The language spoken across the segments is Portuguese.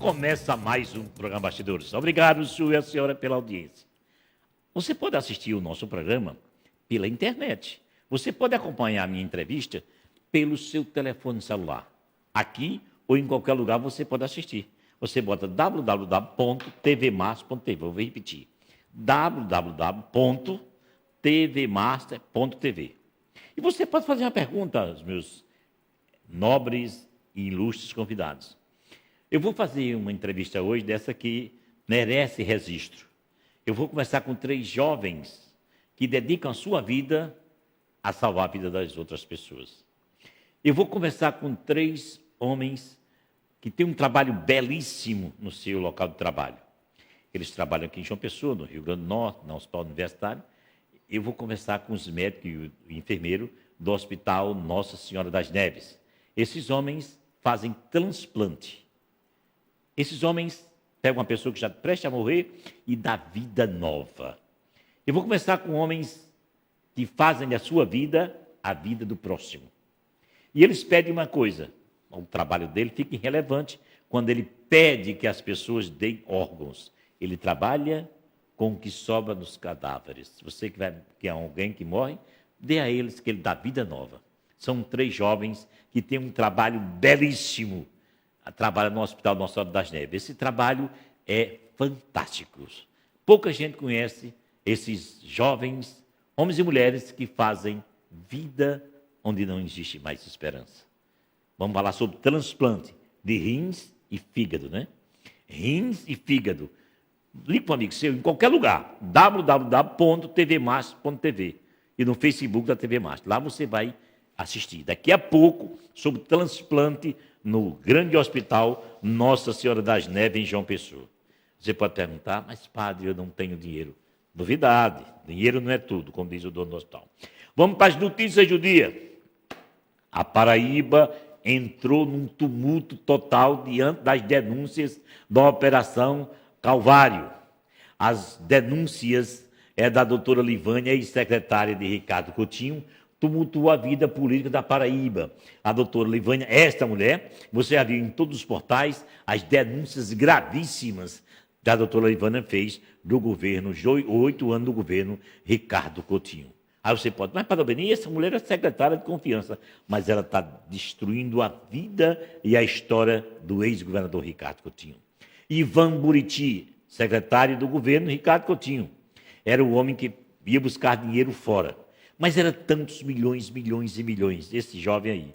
Começa mais um programa Bastidores. Obrigado, senhor e a senhora, pela audiência. Você pode assistir o nosso programa pela internet. Você pode acompanhar a minha entrevista pelo seu telefone celular. Aqui ou em qualquer lugar você pode assistir. Você bota www.tvmaster.tv. Vou repetir. www.tvmaster.tv. E você pode fazer uma pergunta aos meus nobres e ilustres convidados. Eu vou fazer uma entrevista hoje dessa que merece registro. Eu vou conversar com 3 jovens que dedicam a sua vida a salvar a vida das outras pessoas. Eu vou conversar com 3 homens que têm um trabalho belíssimo no seu local de trabalho. Eles trabalham aqui em João Pessoa, no Rio Grande do Norte, na Hospital Universitário. Eu vou conversar com os médicos e o enfermeiro do Hospital Nossa Senhora das Neves. Esses homens fazem transplante. Esses homens pegam uma pessoa que já presta a morrer e dá vida nova. Eu vou conversar com homens que fazem da sua vida a vida do próximo. E eles pedem uma coisa, o trabalho dele fica irrelevante quando ele pede que as pessoas deem órgãos. Ele trabalha com o que sobra dos cadáveres. Você que é alguém que morre, dê a eles que ele dá vida nova. São 3 jovens que têm um trabalho belíssimo. Trabalham no Hospital Nossa Senhora das Neves. Esse trabalho é fantástico. Pouca gente conhece esses jovens, homens e mulheres que fazem vida onde não existe mais esperança. Vamos falar sobre transplante de rins e fígado, né? Rins e fígado. Ligue para um amigo seu em qualquer lugar, www.tvmaster.tv e no Facebook da TV Master. Lá você vai assistir. Daqui a pouco, sobre transplante no grande hospital Nossa Senhora das Neves, em João Pessoa. Você pode perguntar, mas padre, eu não tenho dinheiro. Novidade, dinheiro não é tudo, como diz o dono do hospital. Vamos para as notícias do dia. A Paraíba entrou num tumulto total diante das denúncias da Operação Calvário. As denúncias da doutora Livânia, ex-secretária de Ricardo Coutinho, tumultuou a vida política da Paraíba. A doutora Livânia, esta mulher, você já viu em todos os portais as denúncias gravíssimas que a doutora Livânia fez do governo, 8 anos do governo Ricardo Coutinho. Aí você pode, mas para bem, essa mulher é secretária de confiança, mas ela está destruindo a vida e a história do ex-governador Ricardo Coutinho. Ivan Buriti, secretário do governo Ricardo Coutinho, era o homem que ia buscar dinheiro fora. Mas era tantos milhões, milhões e milhões. Esse jovem aí,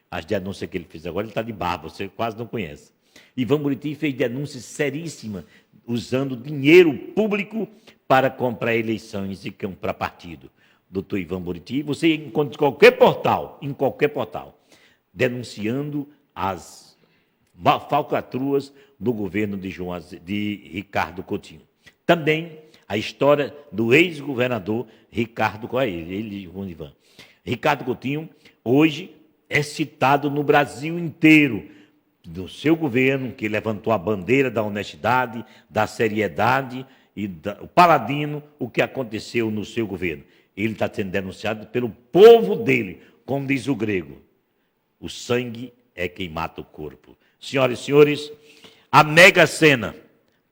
as denúncias que ele fez agora, ele está de barba, você quase não conhece. Ivan Buriti fez denúncias seríssimas, usando dinheiro público para comprar eleições e comprar partido. Doutor Ivan Buriti, você encontra em qualquer portal, denunciando as falcatruas do governo de Ricardo Coutinho. Também a história do ex-governador Ricardo Ivan. Ricardo Coutinho, hoje, é citado no Brasil inteiro, do seu governo, que levantou a bandeira da honestidade, da seriedade e o paladino, o que aconteceu no seu governo. Ele está sendo denunciado pelo povo dele, como diz o grego. O sangue é quem mata o corpo. Senhoras e senhores, a Mega Sena,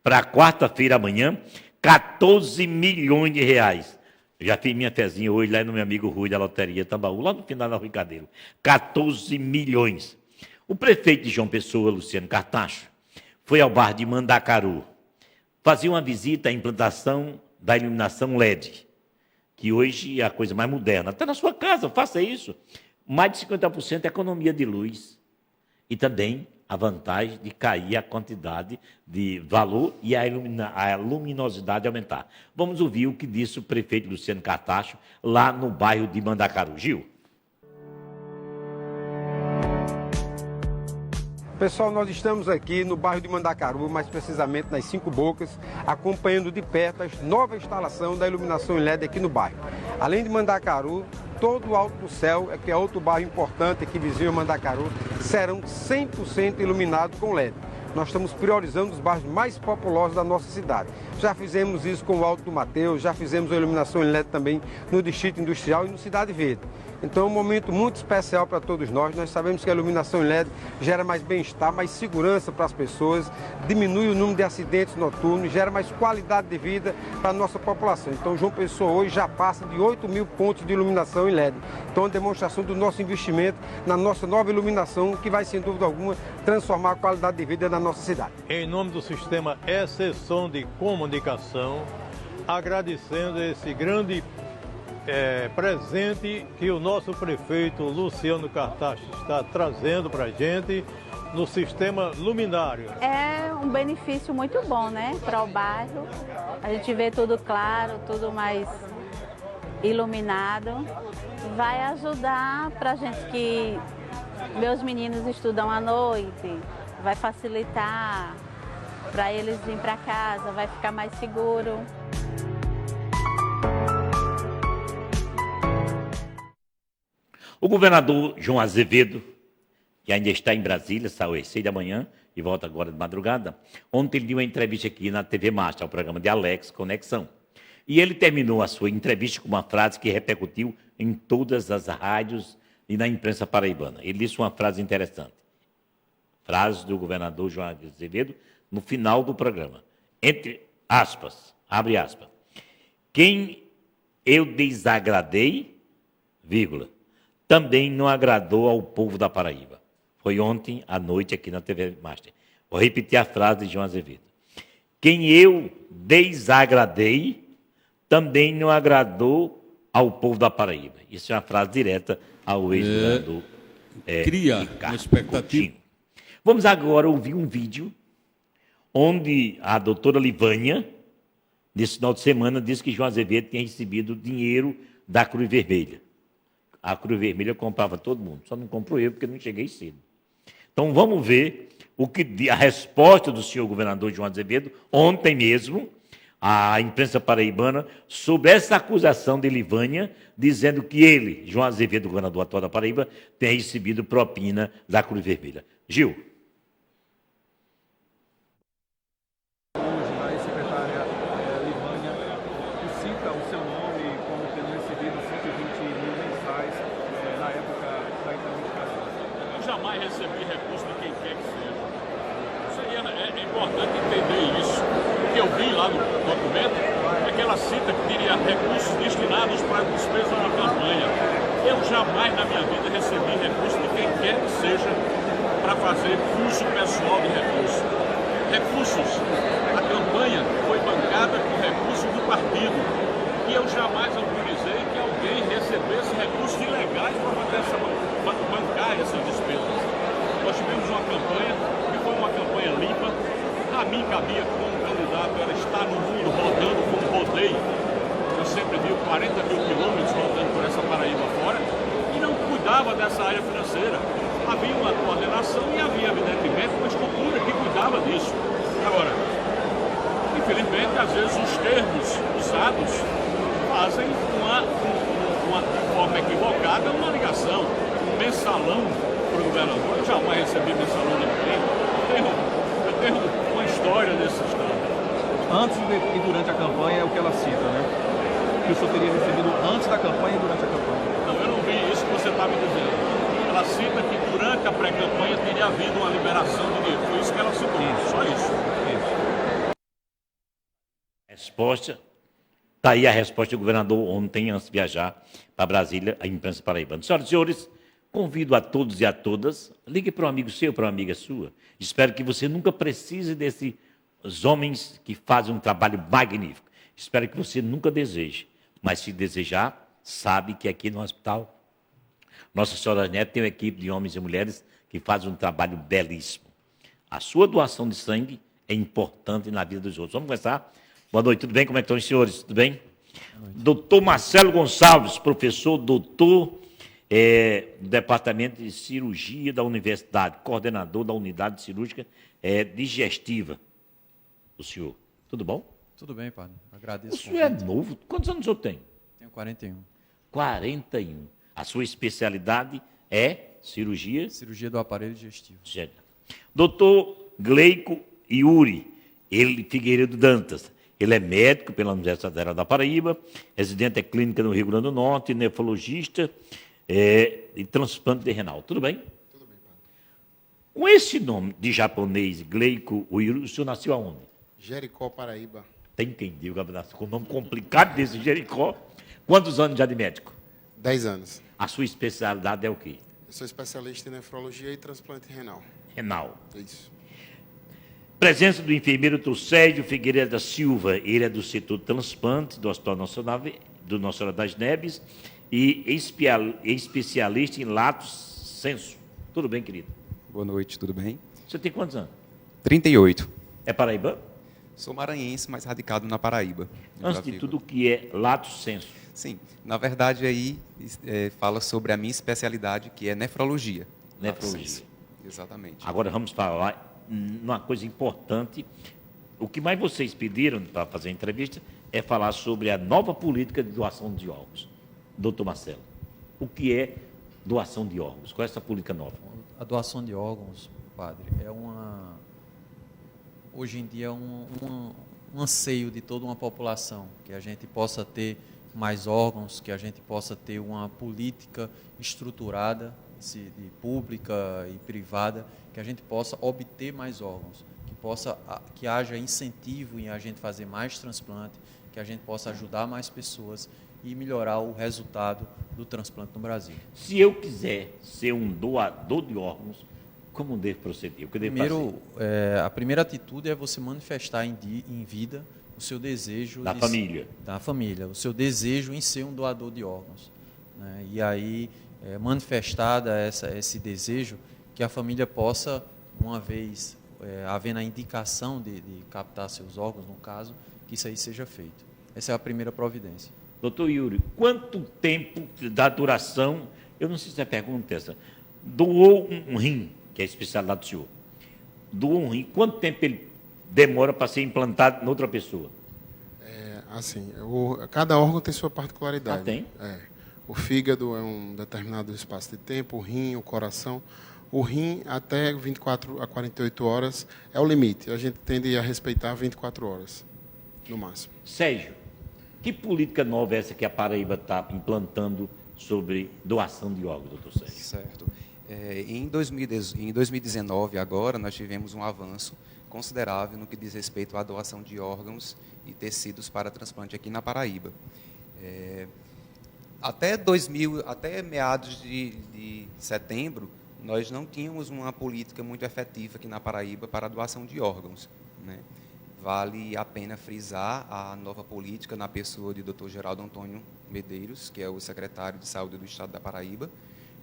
para quarta-feira amanhã, 14 milhões de reais. Eu já fiz minha fezinha hoje lá no meu amigo Rui da Loteria Tambaú, lá no final da Rui Cadeiro. 14 milhões. O prefeito de João Pessoa, Luciano Cartacho, foi ao bairro de Mandacaru, fazia uma visita à implantação da iluminação LED, que hoje é a coisa mais moderna. Está na sua casa, faça isso. Mais de 50% é economia de luz. E também a vantagem de cair a quantidade de valor e a luminosidade aumentar. Vamos ouvir o que disse o prefeito Luciano Cartacho lá no bairro de Mandacaru. Gil. Pessoal, nós estamos aqui no bairro de Mandacaru, mais precisamente nas 5 Bocas, acompanhando de perto a nova instalação da iluminação LED aqui no bairro. Além de Mandacaru, todo o Alto do Céu, que é outro bairro importante aqui vizinho a Mandacaru, serão 100% iluminados com LED. nós estamos priorizando os bairros mais populosos da nossa cidade. Já fizemos isso com o Alto do Mateus, já fizemos a iluminação em LED também no Distrito Industrial e no Cidade Verde. Então é um momento muito especial para todos nós. Nós sabemos que a iluminação em LED gera mais bem-estar, mais segurança para as pessoas, diminui o número de acidentes noturnos, gera mais qualidade de vida para a nossa população. Então João Pessoa hoje já passa de 8.000 pontos de iluminação em LED. Então é uma demonstração do nosso investimento na nossa nova iluminação, que vai, sem dúvida alguma, transformar a qualidade de vida da nossa cidade. Em nome do sistema Exceção de Comunicação, agradecendo esse grande presente que o nosso prefeito Luciano Cartacho está trazendo para a gente no sistema luminário. É um benefício muito bom, né, para o bairro. A gente vê tudo claro, tudo mais iluminado. Vai ajudar para a gente que meus meninos estudam à noite, vai facilitar para eles virem para casa, vai ficar mais seguro. O governador João Azevedo, que ainda está em Brasília, saiu às 6 da manhã e volta agora de madrugada, ontem ele deu uma entrevista aqui na TV Master, ao programa de Alex Conexão. E ele terminou a sua entrevista com uma frase que repercutiu em todas as rádios e na imprensa paraibana. Ele disse uma frase interessante. Frase do governador João Azevedo no final do programa. Entre aspas, abre aspas. Quem eu desagradei, vírgula, também não agradou ao povo da Paraíba. Foi ontem à noite aqui na TV Master. Vou repetir a frase de João Azevedo. Quem eu desagradei, também não agradou ao povo da Paraíba. Isso é uma frase direta ao ex-governador cria Ricardo uma expectativa. Coutinho. Vamos agora ouvir um vídeo onde a doutora Livânia, nesse final de semana, disse que João Azevedo tinha recebido dinheiro da Cruz Vermelha. A Cruz Vermelha comprava todo mundo, só não comprou eu porque não cheguei cedo. Então vamos ver a resposta do senhor governador João Azevedo, ontem mesmo, à imprensa paraibana, sobre essa acusação de Livânia, dizendo que ele, João Azevedo, governador atual da Paraíba, tem recebido propina da Cruz Vermelha. Gil. Hoje, a ex-secretária Livânia cita o seu nome como tendo recebido 120 mil mensais na época da intermediação. Eu jamais recebi recurso de quem quer que seja. É importante entender isso. O que eu vi lá no documento é que ela cita que teria recursos destinados para despesa de campanha. Eu jamais na minha vida recebi recurso de quem quer que seja para fazer uso pessoal de recursos. Recursos, a campanha foi bancada com recursos do partido. E eu jamais autorizei que alguém recebesse recursos ilegais para bancar essas despesas. Nós tivemos uma campanha que foi uma campanha limpa. A mim cabia como candidato era estar no mundo rodando como rodei. Eu sempre digo 40 mil quilômetros rodando por essa Paraíba fora e não cuidava dessa área financeira. Havia uma coordenação e havia, evidentemente, uma estrutura que cuidava disso. Agora, infelizmente, às vezes os termos usados fazem de forma equivocada uma ligação, um mensalão para o governador. Eu jamais recebi mensalão de ninguém. Eu tenho uma história desse estado. Antes e durante a campanha é o que ela cita, né? Que o senhor teria recebido antes da campanha e durante a campanha. Não, eu não vi isso que você está me dizendo. Ela cita que durante a pré-campanha teria havido uma liberação de dinheiro. Foi isso que ela citou. Só isso. Resposta. Está aí a resposta do governador ontem, antes de viajar para Brasília, a imprensa paraibana. Senhoras e senhores, convido a todos e a todas, ligue para um amigo seu, para uma amiga sua. Espero que você nunca precise desses homens que fazem um trabalho magnífico. Espero que você nunca deseje. Mas se desejar, sabe que aqui no hospital Nossa Senhora das Neves tem uma equipe de homens e mulheres que fazem um trabalho belíssimo. A sua doação de sangue é importante na vida dos outros. Vamos começar? Boa noite, tudo bem? Como é que estão os senhores? Tudo bem? Doutor Marcelo Gonçalves, professor, doutor do Departamento de Cirurgia da Universidade, coordenador da Unidade Cirúrgica Digestiva. O senhor, tudo bom? Tudo bem, padre. Agradeço. O senhor é novo? Quantos anos o senhor tem? Tenho 41. 41. A sua especialidade é cirurgia? Cirurgia do aparelho digestivo. Doutor Gleico Yuri, ele Figueiredo Dantas. Ele é médico pela Universidade Federal da Paraíba, residente clínica no Rio Grande do Norte, nefrologista e transplante de renal. Tudo bem? Tudo bem, padre. Com esse nome de japonês, Gleico Yuri, o senhor nasceu aonde? Jericó, Paraíba. Tem quem diga, com um nome complicado desse Jericó. Quantos anos já de médico? 10 anos. A sua especialidade é o quê? Eu sou especialista em nefrologia e transplante renal. Renal. Isso. Presença do enfermeiro Dr. Sérgio Figueiredo da Silva, ele é do setor de transplante do Hospital Nacional do Nossa Senhora das Neves e especialista em lato sensu. Tudo bem, querido? Boa noite, tudo bem? Você tem quantos anos? 38. É paraibano? Sou maranhense, mas radicado na Paraíba. Antes de tudo, o que é lato sensu? Sim, na verdade aí fala sobre a minha especialidade, que é nefrologia. Nefrologia. Lato sensu. Exatamente. Agora vamos falar uma coisa importante. O que mais vocês pediram para fazer a entrevista é falar sobre a nova política de doação de órgãos. Doutor Marcelo, o que é doação de órgãos? Qual é essa política nova? A doação de órgãos, padre, hoje em dia é um anseio de toda uma população, que a gente possa ter mais órgãos, que a gente possa ter uma política estruturada, de pública e privada, que a gente possa obter mais órgãos, que haja incentivo em a gente fazer mais transplante, que a gente possa ajudar mais pessoas e melhorar o resultado do transplante no Brasil. Se eu quiser ser um doador de órgãos, como devo proceder? O que devo fazer? A primeira atitude é você manifestar em vida o seu desejo da família, o seu desejo em ser um doador de órgãos, né? E aí manifestada esse desejo, que a família possa, uma vez havendo a indicação de captar seus órgãos, no caso, que isso aí seja feito. Essa é a primeira providência. Doutor Yuri, quanto tempo da duração, eu não sei se é pergunta essa, doou um rim, que é a especialidade do senhor, doou um rim, quanto tempo ele demora para ser implantado em outra pessoa? Cada órgão tem sua particularidade. Tem? O fígado é um determinado espaço de tempo, o rim, o coração. O rim, até 24 a 48 horas, é o limite. A gente tende a respeitar 24 horas, no máximo. Sérgio, que política nova é essa que a Paraíba está implantando sobre doação de órgãos, doutor Sérgio? Certo. Em 2019, agora, nós tivemos um avanço considerável no que diz respeito à doação de órgãos e tecidos para transplante aqui na Paraíba. Até meados de setembro, nós não tínhamos uma política muito efetiva aqui na Paraíba para a doação de órgãos, né? Vale a pena frisar a nova política na pessoa de Dr. Geraldo Antônio Medeiros, que é o secretário de Saúde do Estado da Paraíba,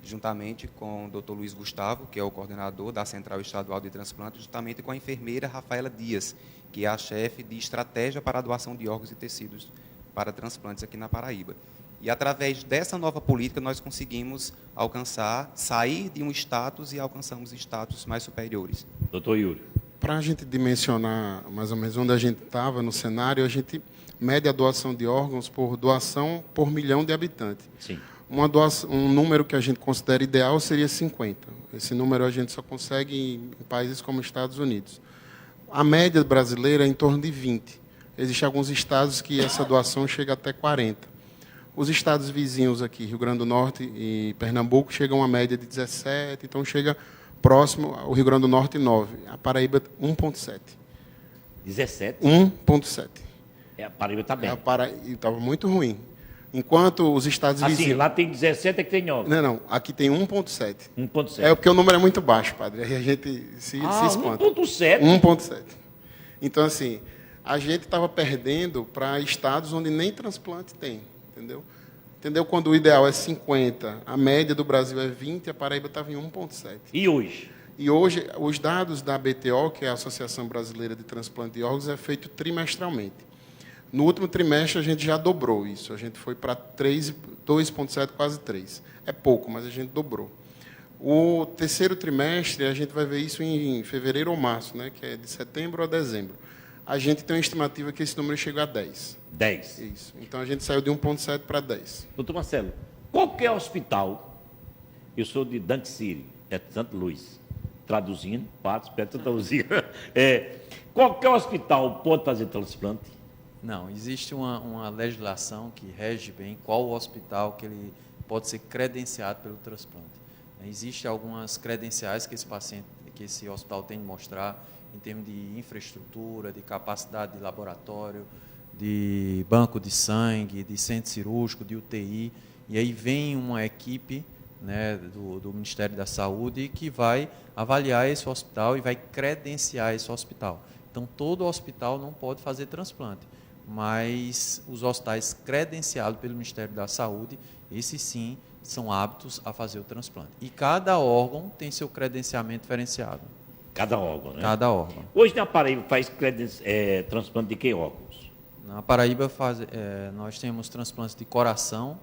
juntamente com o Dr. Luiz Gustavo, que é o coordenador da Central Estadual de Transplante, juntamente com a enfermeira Rafaela Dias, que é a chefe de estratégia para a doação de órgãos e tecidos para transplantes aqui na Paraíba. E, através dessa nova política, nós conseguimos sair de um status e alcançamos status mais superiores. Doutor Yuri. Para a gente dimensionar mais ou menos onde a gente estava no cenário, a gente mede a doação de órgãos por doação por milhão de habitantes. Sim. Um número que a gente considera ideal seria 50. Esse número a gente só consegue em países como Estados Unidos. A média brasileira é em torno de 20. Existem alguns estados que essa doação chega até 40. Os estados vizinhos aqui, Rio Grande do Norte e Pernambuco, chegam a média de 17, então chega próximo ao Rio Grande do Norte 9. A Paraíba 1,7. 17? 1,7. A Paraíba está bem. Estava muito ruim. Enquanto os estados vizinhos... Assim, lá tem 17, aqui tem 9. Não, aqui tem 1,7. 1,7. Porque o número é muito baixo, padre. Aí a gente se espanta. 1,7? 1,7. Então, assim, a gente estava perdendo para estados onde nem transplante tem. Entendeu? Quando o ideal é 50, a média do Brasil é 20, a Paraíba estava em 1,7. E hoje? E hoje, os dados da BTO, que é a Associação Brasileira de Transplante de Órgãos, é feito trimestralmente. No último trimestre, a gente já dobrou isso. A gente foi para 2,7, quase 3. É pouco, mas a gente dobrou. O terceiro trimestre, a gente vai ver isso em fevereiro ou março, né, que é de setembro a dezembro. A gente tem uma estimativa que esse número chega a 10. 10. Isso. Então, a gente saiu de 1,7 para 10. Doutor Marcelo, qualquer hospital, eu sou de Dunk City, é de Santo Luís, traduzindo, patos, Petro traduzindo. Qualquer hospital pode fazer transplante? Não, existe uma legislação que rege bem qual hospital que ele pode ser credenciado pelo transplante. Existem algumas credenciais que esse hospital tem de mostrar em termos de infraestrutura, de capacidade de laboratório, de banco de sangue, de centro cirúrgico, de UTI, e aí vem uma equipe, né, do Ministério da Saúde que vai avaliar esse hospital e vai credenciar esse hospital. Então, todo hospital não pode fazer transplante, mas os hospitais credenciados pelo Ministério da Saúde, esses sim são aptos a fazer o transplante. E cada órgão tem seu credenciamento diferenciado. Cada órgão, né? Cada órgão. Hoje na Paraíba faz transplante de que órgãos? Na Paraíba nós temos transplantes de coração,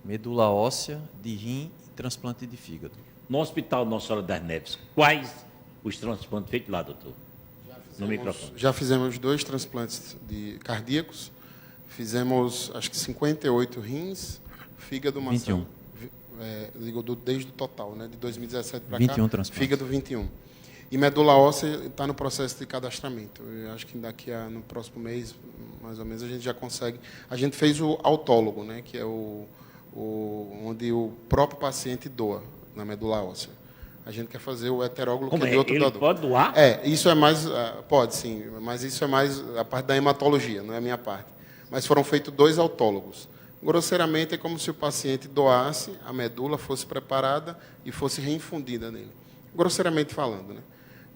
medula óssea, de rim e transplante de fígado. No Hospital Nossa Senhora das Neves, quais os transplantes feitos lá, doutor? No microfone. Já fizemos 2 transplantes cardíacos, fizemos acho que 58 rins, fígado, maçã. 21. Desde o total, né, de 2017 para cá. 21 transplantes. Fígado 21. E medula óssea está no processo de cadastramento. Eu acho que no próximo mês, mais ou menos, a gente já consegue. A gente fez o autólogo, né, que é onde o próprio paciente doa na medula óssea. A gente quer fazer o heterólogo, que é de outro doador. Pode doar? Isso é mais... Pode, sim, mas isso é mais a parte da hematologia, não é a minha parte. Mas foram feitos 2 autólogos. Grosseiramente, é como se o paciente doasse, a medula fosse preparada e fosse reinfundida nele. Grosseiramente falando, né?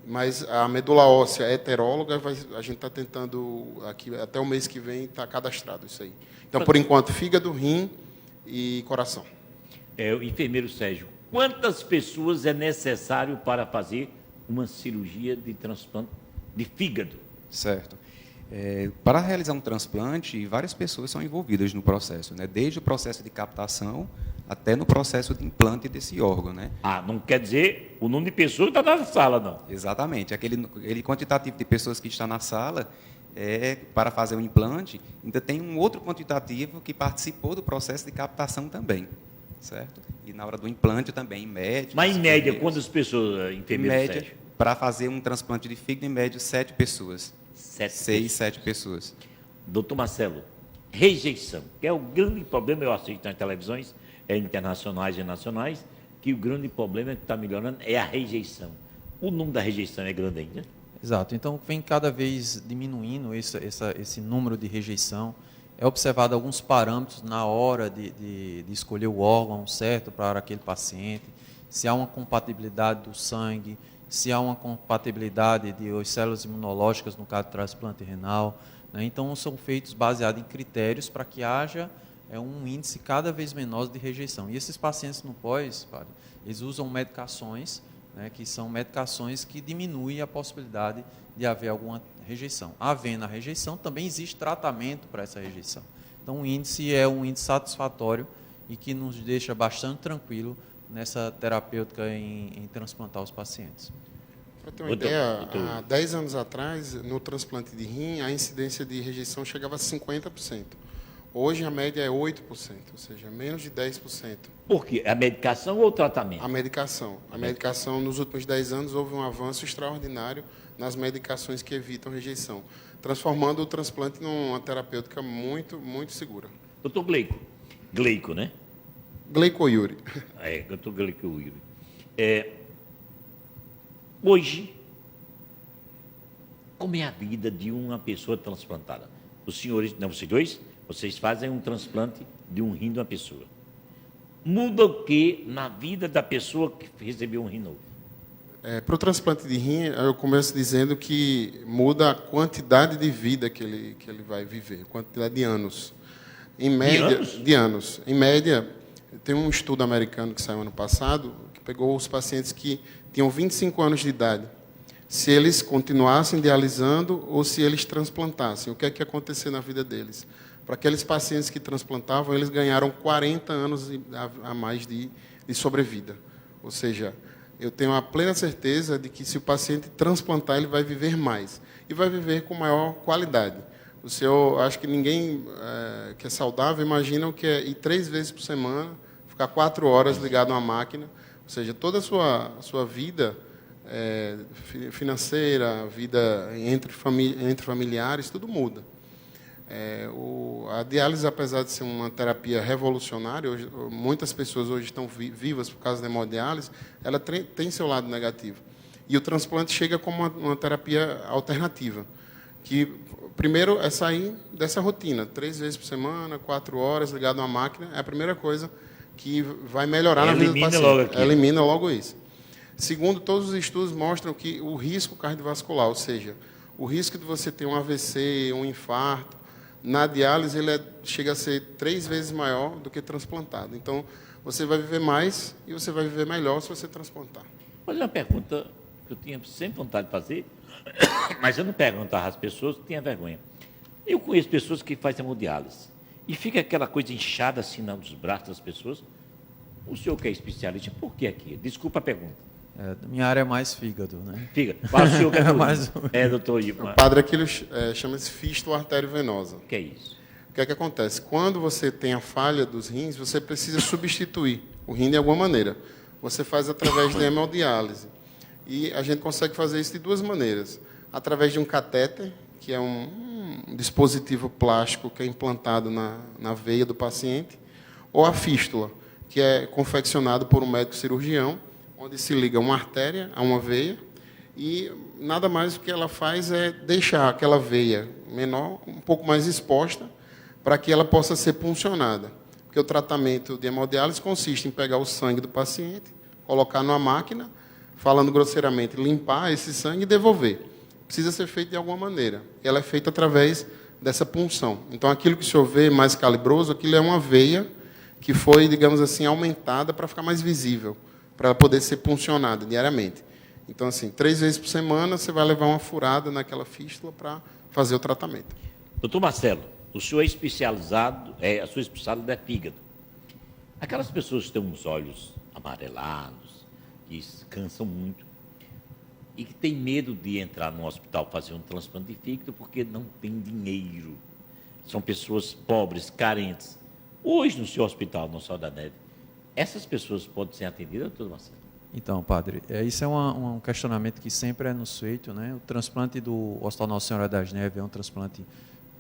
Mas a medula óssea heteróloga, a gente está tentando, aqui, até o mês que vem, está cadastrado isso aí. Então, por enquanto, fígado, rim e coração. O enfermeiro Sérgio, quantas pessoas é necessário para fazer uma cirurgia de transplante de fígado? Certo. Para realizar um transplante, várias pessoas são envolvidas no processo, né? Desde o processo de captação até no processo de implante desse órgão, né? Não quer dizer o número de pessoas que está na sala, não. Exatamente. Aquele quantitativo de pessoas que está na sala, para fazer o implante, ainda tem um outro quantitativo que participou do processo de captação também, certo? E na hora do implante também, médicos... Mas, em média, quantas pessoas, enfermeiro Sérgio? Em média, Sérgio? para fazer um transplante de fígado, em média, 7 pessoas. 7 pessoas. Doutor Marcelo, rejeição, que é o grande problema, eu assisto nas televisões internacionais e nacionais, que o grande problema que está melhorando é a rejeição. O número da rejeição é grande ainda? Exato. Então, vem cada vez diminuindo esse número de rejeição. É observado alguns parâmetros na hora de escolher o órgão certo para aquele paciente, se há uma compatibilidade do sangue, se há uma compatibilidade de células imunológicas, no caso do transplante renal, né? Então, são feitos baseados em critérios para que haja um índice cada vez menor de rejeição. E esses pacientes no pós, eles usam medicações, né, que são medicações que diminuem a possibilidade de haver alguma rejeição. Havendo a rejeição, também existe tratamento para essa rejeição. Então, o índice é um índice satisfatório e que nos deixa bastante tranquilo nessa terapêutica em transplantar os pacientes. Para ter uma ideia, há 10 anos atrás, no transplante de rim, a incidência de rejeição chegava a 50%. Hoje, a média é 8%, ou seja, menos de 10%. Por quê? A medicação ou o tratamento? A medicação. A medicação, nos últimos 10 anos, houve um avanço extraordinário nas medicações que evitam rejeição, transformando o transplante numa terapêutica muito, muito segura. Doutor Gleico, né? Gleico Yuri. Doutor Gleico Yuri. Hoje, como é a vida de uma pessoa transplantada? Os senhores, não, vocês dois, vocês fazem um transplante de um rim de uma pessoa. Muda o que na vida da pessoa que recebeu um rim novo? Para o transplante de rim, eu começo dizendo que muda a quantidade de vida que ele vai viver, quantidade de anos. Em média, de anos. Em média, tem um estudo americano que saiu ano passado, que pegou os pacientes que tinham 25 anos de idade. Se eles continuassem dialisando ou se eles transplantassem, o que é que ia acontecer na vida deles? Para aqueles pacientes que transplantavam, eles ganharam 40 anos a mais de sobrevida. Ou seja, eu tenho a plena certeza de que se o paciente transplantar, ele vai viver mais. E vai viver com maior qualidade. Acho que ninguém que é saudável imagina o que é ir 3 vezes por semana, ficar 4 horas ligado a uma máquina. Ou seja, toda a sua vida financeira, vida entre familiares, tudo muda. A diálise, apesar de ser uma terapia revolucionária, hoje, muitas pessoas hoje estão vivas por causa da hemodiálise, ela tem seu lado negativo. E o transplante chega como uma terapia alternativa, que primeiro é sair dessa rotina, 3 vezes por semana, 4 horas, ligado a uma máquina, é a primeira coisa que vai melhorar na vida do paciente. Elimina logo isso. Segundo, todos os estudos mostram que o risco cardiovascular, ou seja, o risco de você ter um AVC, um infarto, na diálise ele chega a ser 3 vezes maior do que transplantado. Então, você vai viver mais e você vai viver melhor se você transplantar. Olha uma pergunta que eu tinha sempre vontade de fazer, mas eu não perguntava às pessoas, tinha vergonha. Eu conheço pessoas que fazem hemodiálise e fica aquela coisa inchada assim nos braços das pessoas. O senhor que é especialista, por que aqui? Desculpa a pergunta. Minha área é mais fígado, né? Fígado. Fala o senhor que é doutor Ivo. Padre, aquilo chama-se fístula arteriovenosa. O que é isso? O que é que acontece? Quando você tem a falha dos rins, você precisa substituir o rim de alguma maneira. Você faz através da hemodiálise. E a gente consegue fazer isso de 2 maneiras. Através de um catéter, que é um dispositivo plástico que é implantado na veia do paciente, ou a fístula, que é confeccionado por um médico cirurgião, onde se liga uma artéria a uma veia, e nada mais o que ela faz é deixar aquela veia menor, um pouco mais exposta, para que ela possa ser puncionada. Porque o tratamento de hemodiálise consiste em pegar o sangue do paciente, colocar numa máquina, falando grosseiramente, limpar esse sangue e devolver. Precisa ser feito de alguma maneira. Ela é feita através dessa punção. Então, aquilo que o senhor vê mais calibroso, aquilo é uma veia que foi, digamos assim, aumentada para ficar mais visível, para ela poder ser puncionada diariamente. Então, assim, 3 vezes por semana, você vai levar uma furada naquela fístula para fazer o tratamento. Doutor Marcelo, o senhor é especializado, a sua especialidade é fígado. Aquelas pessoas que têm uns olhos amarelados, que cansam muito, e que têm medo de entrar no hospital fazer um transplante de fígado porque não tem dinheiro. São pessoas pobres, carentes. Hoje, no seu hospital, no Sol da Neve, essas pessoas podem ser atendidas, doutor Marcelo? Então, padre, isso é um questionamento que sempre é nos feito, né? O transplante do Hospital Nossa Senhora das Neves é um transplante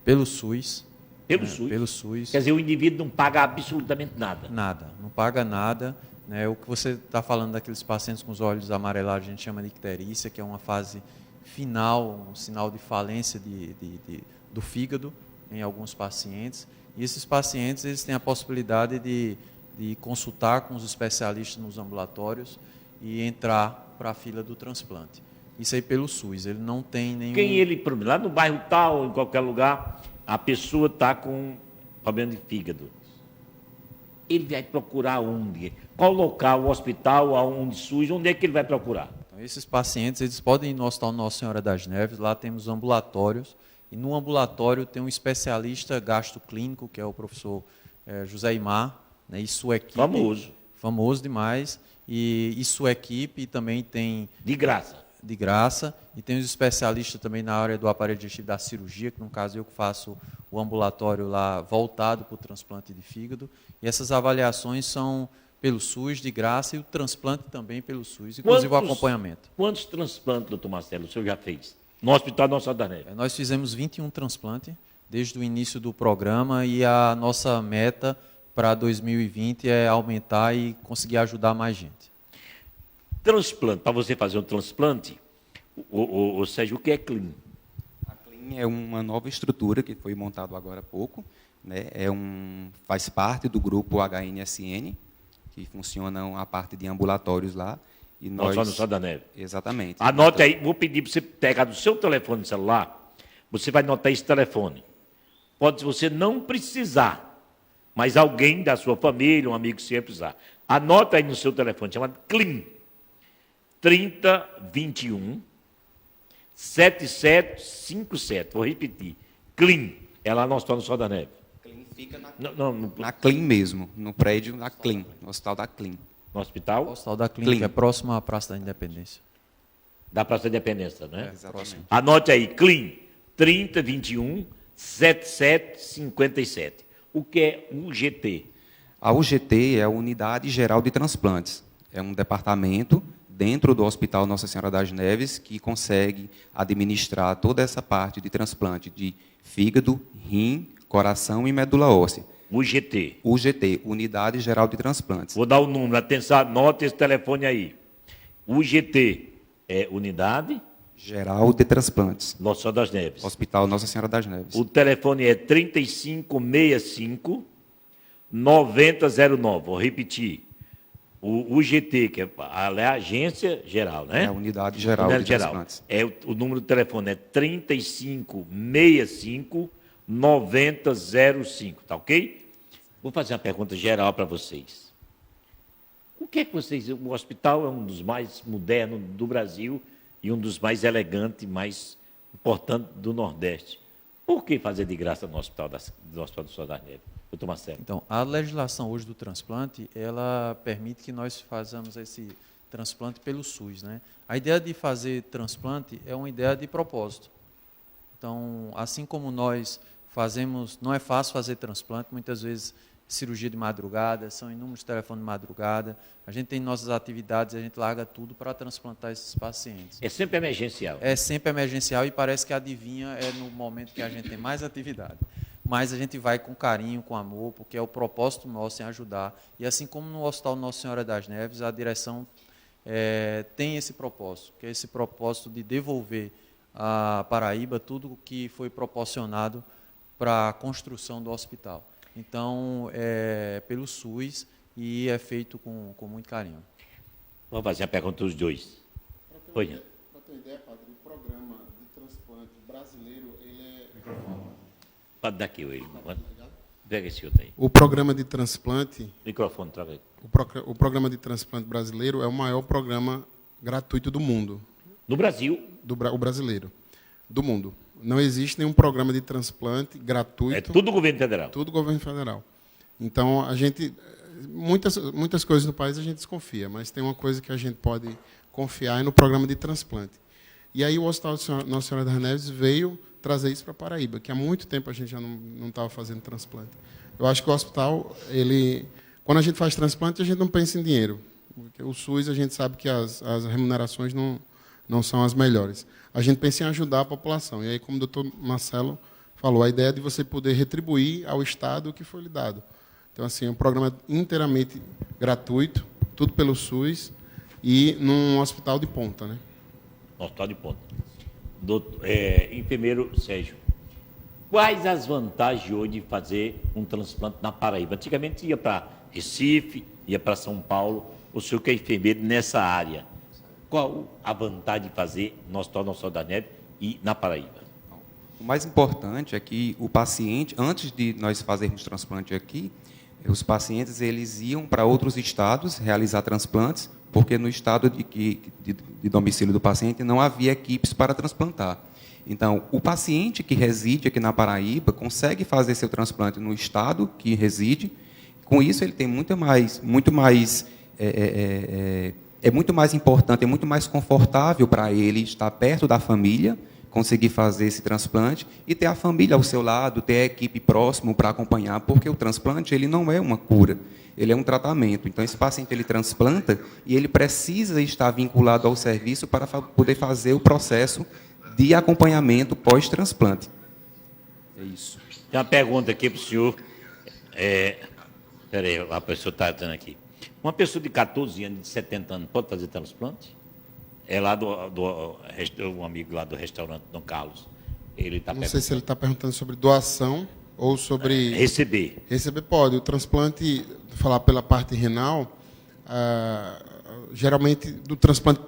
pelo SUS. Pelo SUS? Pelo SUS. Quer dizer, o indivíduo não paga absolutamente nada. Nada, não paga nada. Né? O que você está falando daqueles pacientes com os olhos amarelados, a gente chama de icterícia, que é uma fase final, um sinal de falência do fígado em alguns pacientes. E esses pacientes eles têm a possibilidade de consultar com os especialistas nos ambulatórios e entrar para a fila do transplante. Isso aí pelo SUS, ele não tem nenhum... Lá no bairro tal, em qualquer lugar, a pessoa está com problema de fígado. Ele vai procurar onde? Qual local, o hospital, onde SUS, onde é que ele vai procurar? Então, esses pacientes eles podem ir no Hospital Nossa Senhora das Neves, lá temos ambulatórios, e no ambulatório tem um especialista gastroclínico, que é o professor José Imar, né, e sua equipe. Famoso demais. E sua equipe também tem... De graça. De graça. E tem os especialistas também na área do aparelho digestivo da cirurgia, que no caso eu que faço o ambulatório lá voltado para o transplante de fígado. E essas avaliações são pelo SUS, de graça, e o transplante também pelo SUS, inclusive o acompanhamento. Quantos transplantes, doutor Marcelo, o senhor já fez? No Hospital Nossa Senhora da Neve? Nós fizemos 21 transplantes desde o início do programa e a nossa meta para 2020 é aumentar e conseguir ajudar mais gente. Transplante, para você fazer um transplante, ou seja, o que é CLIN? A CLIN é uma nova estrutura que foi montada agora há pouco, né? Faz parte do grupo HNSN, que funcionam a parte de ambulatórios lá. E nós... Só no Sol da Neve. Exatamente. Anote aí, vou pedir para você pegar do seu telefone celular, você vai anotar esse telefone. Pode você não precisar, mas alguém da sua família, um amigo seu precisar. Anota aí no seu telefone, chamado CLIN, 3021 7757. Vou repetir. CLIN, é lá no Hospital do Sol da Neve. CLIN fica na CLIN mesmo, no prédio da CLIN, no Hospital da CLIN. No hospital? O Hospital da CLIN, que é próximo à Praça da Independência. Da Praça da Independência, né? Exatamente. Anote aí, CLIN, 3021 7757. O que é UGT? A UGT é a Unidade Geral de Transplantes. É um departamento dentro do Hospital Nossa Senhora das Neves, que consegue administrar toda essa parte de transplante de fígado, rim, coração e medula óssea. UGT. UGT, Unidade Geral de Transplantes. Vou dar o número, atenção, anote esse telefone aí. UGT é Unidade Geral de Transplantes. Nossa Senhora das Neves. Hospital Nossa Senhora das Neves. O telefone é 3565-9009. Vou repetir. O UGT, que é a Agência Geral, né? É a Unidade Geral de Transplantes. O número do telefone é 3565-9005, tá ok? Vou fazer uma pergunta geral para vocês. O que é que vocês... O hospital é um dos mais modernos do Brasil e um dos mais elegantes, mais importantes do Nordeste. Por que fazer de graça no Hospital do Senhor das Neves? Doutor Marcelo. Então, a legislação hoje do transplante, ela permite que nós façamos esse transplante pelo SUS, né? A ideia de fazer transplante é uma ideia de propósito. Então, assim como nós fazemos, não é fácil fazer transplante, muitas vezes cirurgia de madrugada, são inúmeros telefones de madrugada, a gente tem nossas atividades, a gente larga tudo para transplantar esses pacientes. É sempre emergencial. É sempre emergencial e parece que adivinha é no momento que a gente tem mais atividade. Mas a gente vai com carinho, com amor, porque é o propósito nosso em ajudar. E assim como no Hospital Nossa Senhora das Neves, a direção tem esse propósito, que é esse propósito de devolver à Paraíba tudo o que foi proporcionado para a construção do hospital. Então, é pelo SUS e é feito com muito carinho. Vou fazer a pergunta dos dois. Para ter uma ideia, padre, o programa de transplante brasileiro, ele é... Pode dar aqui, ele. Pega esse outro aí. O programa de transplante... Microfone, troca aí. O programa de transplante brasileiro é o maior programa gratuito do mundo. No Brasil? O brasileiro. Do mundo. Não existe nenhum programa de transplante gratuito. É tudo governo federal. Tudo governo federal. Então, a gente... Muitas coisas no país a gente desconfia, mas tem uma coisa que a gente pode confiar no programa de transplante. E aí o Hospital Nossa Senhora das Neves veio trazer isso para a Paraíba, que há muito tempo a gente já não estava fazendo transplante. Eu acho que o hospital, quando a gente faz transplante, a gente não pensa em dinheiro. Porque o SUS, a gente sabe que as remunerações não são as melhores. A gente pensa em ajudar a população. E aí, como o doutor Marcelo falou, a ideia é de você poder retribuir ao Estado o que foi lhe dado. Então, assim, é um programa inteiramente gratuito, tudo pelo SUS, e num hospital de ponta, né? Hospital de ponta. Enfermeiro Sérgio, quais as vantagens hoje de fazer um transplante na Paraíba? Antigamente ia para Recife, ia para São Paulo. O senhor que é enfermeiro nessa área, qual a vantagem de fazer no Hospital Nossa Senhora das Neves e na Paraíba? O mais importante é que o paciente, antes de nós fazermos transplante aqui, os pacientes eles iam para outros estados realizar transplantes, porque no estado de domicílio do paciente não havia equipes para transplantar. Então, o paciente que reside aqui na Paraíba consegue fazer seu transplante no estado que reside. Com isso, ele tem muito mais importante, é muito mais confortável para ele estar perto da família, conseguir fazer esse transplante e ter a família ao seu lado, ter a equipe próximo para acompanhar, porque o transplante ele não é uma cura, ele é um tratamento. Então, esse paciente ele transplanta e ele precisa estar vinculado ao serviço para poder fazer o processo de acompanhamento pós-transplante. É isso. Tem uma pergunta aqui para o senhor. Espera aí, a pessoa está dizendo aqui. Uma pessoa de 14 anos, de 70 anos, pode fazer transplante? É lá um amigo lá do restaurante Dom Carlos. Ele tá Não sei se ele está perguntando sobre doação ou sobre... Receber. Receber pode. O transplante, falar pela parte renal, geralmente do transplante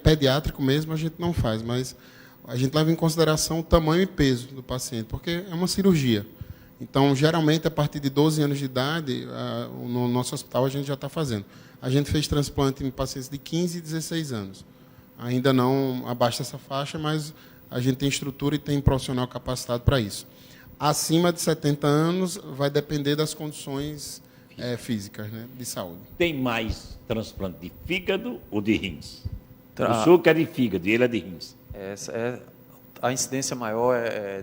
pediátrico mesmo a gente não faz, mas a gente leva em consideração o tamanho e peso do paciente, porque é uma cirurgia. Então, geralmente, a partir de 12 anos de idade, no nosso hospital a gente já está fazendo. A gente fez transplante em pacientes de 15 e 16 anos. Ainda não abaixo dessa faixa, mas a gente tem estrutura e tem profissional capacitado para isso. Acima de 70 anos, vai depender das condições físicas, né, de saúde. Tem mais transplante de fígado ou de rins? O senhor que é de fígado e ele é de rins. A incidência maior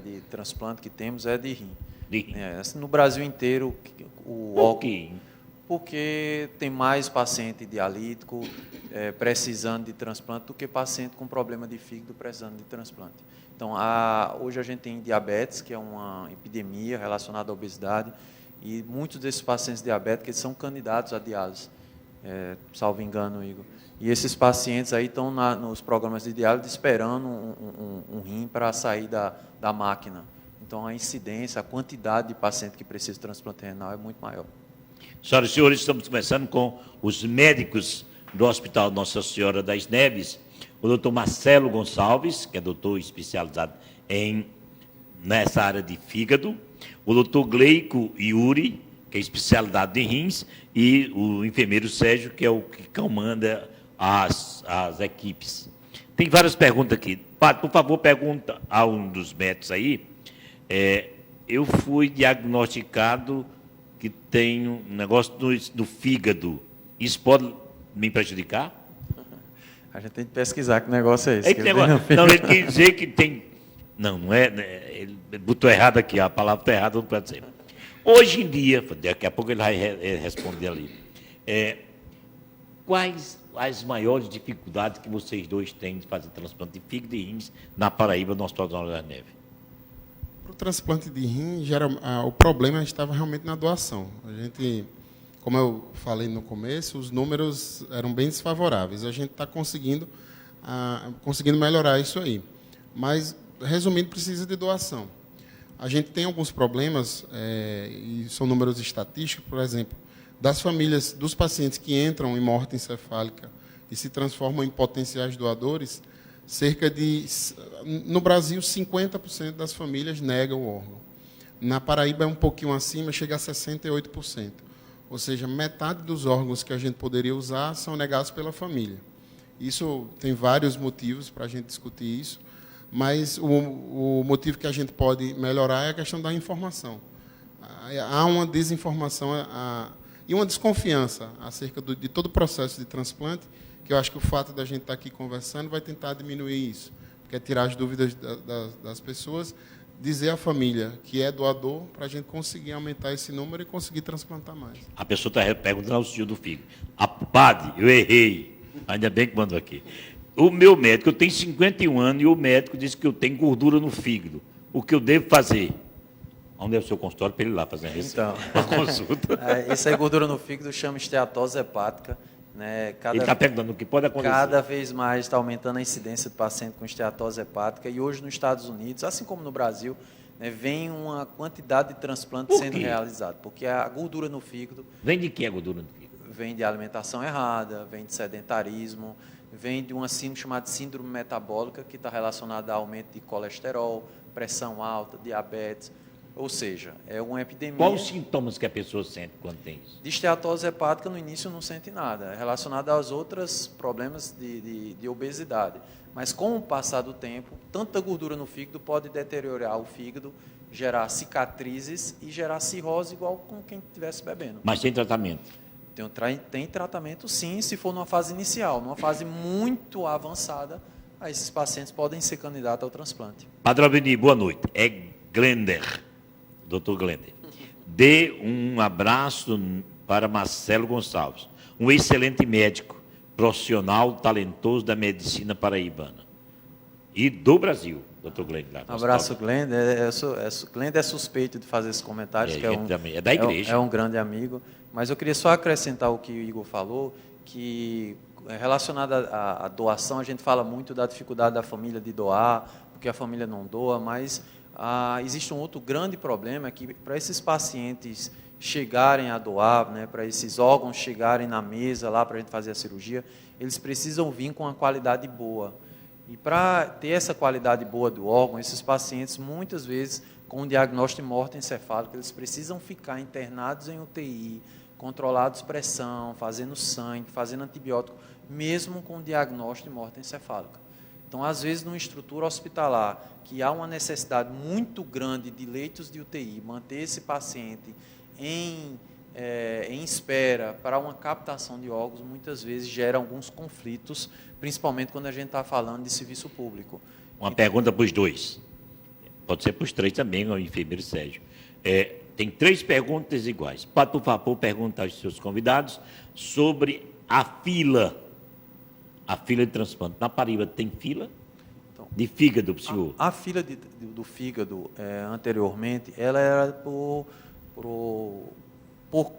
de transplante que temos é de rim. De rim. No Brasil inteiro, Por quê? porque tem mais paciente dialítico precisando de transplante do que paciente com problema de fígado precisando de transplante. Então, hoje a gente tem diabetes, que é uma epidemia relacionada à obesidade, e muitos desses pacientes diabéticos eles são candidatos à diálise, salvo engano, Igor. E esses pacientes aí estão nos programas de diálise esperando um rim para sair da máquina. Então, a incidência, a quantidade de paciente que precisa de transplante renal é muito maior. Senhoras e senhores, estamos começando com os médicos do Hospital Nossa Senhora das Neves, o doutor Marcelo Gonçalves, que é doutor especializado nessa área de fígado, o doutor Gleico Yuri, que é especialidade de rins, e o enfermeiro Sérgio, que é o que comanda as equipes. Tem várias perguntas aqui. Padre, por favor, pergunta a um dos médicos aí. Eu fui diagnosticado que tenho um negócio do fígado. Isso pode me prejudicar? A gente tem que pesquisar que negócio é esse. Não, ele quer dizer que tem... Não é... Ele botou errado aqui, a palavra está errada, não pode dizer. Hoje em dia, daqui a pouco ele vai responder ali, quais as maiores dificuldades que vocês dois têm de fazer transplante de fígado e rins na Paraíba, no Hospital Nossa Senhora das Neves? Para o transplante de rim, o problema estava realmente na doação. A gente, como eu falei no começo, os números eram bem desfavoráveis. A gente está conseguindo melhorar isso aí. Mas, resumindo, precisa de doação. A gente tem alguns problemas, e são números estatísticos, por exemplo, das famílias, dos pacientes que entram em morte encefálica e se transformam em potenciais doadores, no Brasil, 50% das famílias negam o órgão. Na Paraíba é um pouquinho acima, chega a 68%. Ou seja, metade dos órgãos que a gente poderia usar são negados pela família. Isso tem vários motivos para a gente discutir isso, mas o motivo que a gente pode melhorar é a questão da informação. Há uma desinformação e uma desconfiança acerca de todo o processo de transplante, que eu acho que o fato da gente estar aqui conversando vai tentar diminuir isso, porque é tirar as dúvidas das pessoas, dizer à família que é doador, para a gente conseguir aumentar esse número e conseguir transplantar mais. A pessoa está perguntando ao senhor do fígado. Padre, eu errei. Ainda bem que mandou aqui. O meu médico, eu tenho 51 anos, e o médico disse que eu tenho gordura no fígado. O que eu devo fazer? Onde é o seu consultório para ele ir lá fazer uma consulta? Isso aí, gordura no fígado, chama esteatose hepática. Né? Ele está perguntando o que pode acontecer. Cada vez mais está aumentando a incidência de paciente com esteatose hepática, e hoje nos Estados Unidos, assim como no Brasil, né, vem uma quantidade de transplantes sendo realizado, porque a gordura no fígado... Vem de que a gordura no fígado? Vem de alimentação errada, vem de sedentarismo, vem de uma síndrome chamada síndrome metabólica, que está relacionada a aumento de colesterol, pressão alta, diabetes. Ou seja, é uma epidemia... Quais os sintomas que a pessoa sente quando tem isso? De esteatose hepática, no início não sente nada. É relacionado aos outros problemas de obesidade. Mas com o passar do tempo, tanta gordura no fígado pode deteriorar o fígado, gerar cicatrizes e gerar cirrose igual com quem estivesse bebendo. Mas tem tratamento? Tem tratamento, sim, se for numa fase inicial. Numa fase muito avançada, aí esses pacientes podem ser candidatos ao transplante. Padre Albini, boa noite. É Glender. Dr. Glender, dê um abraço para Marcelo Gonçalves, um excelente médico, profissional, talentoso da medicina paraibana e do Brasil, Dr. Glender. Um abraço, Glender. Glender é suspeito de fazer esses comentários, que é da igreja. É um grande amigo, mas eu queria só acrescentar o que o Igor falou, que relacionado à doação, a gente fala muito da dificuldade da família de doar, porque a família não doa, mas... existe um outro grande problema, que para esses pacientes chegarem a doar, né, para esses órgãos chegarem na mesa lá para a gente fazer a cirurgia, eles precisam vir com uma qualidade boa. E para ter essa qualidade boa do órgão, esses pacientes, muitas vezes, com o diagnóstico de morte encefálica, eles precisam ficar internados em UTI, controlados pressão, fazendo sangue, fazendo antibiótico, mesmo com o diagnóstico de morte encefálica. Então, às vezes, numa estrutura hospitalar, que há uma necessidade muito grande de leitos de UTI, manter esse paciente em espera para uma captação de órgãos, muitas vezes gera alguns conflitos, principalmente quando a gente está falando de serviço público. Uma pergunta para os dois. Pode ser para os três também, o enfermeiro Sérgio. tem 3 perguntas iguais. Pode, por favor, perguntar aos seus convidados sobre a fila de transplante. Na Paraíba tem fila de fígado, senhor? A fila do fígado, anteriormente, ela era por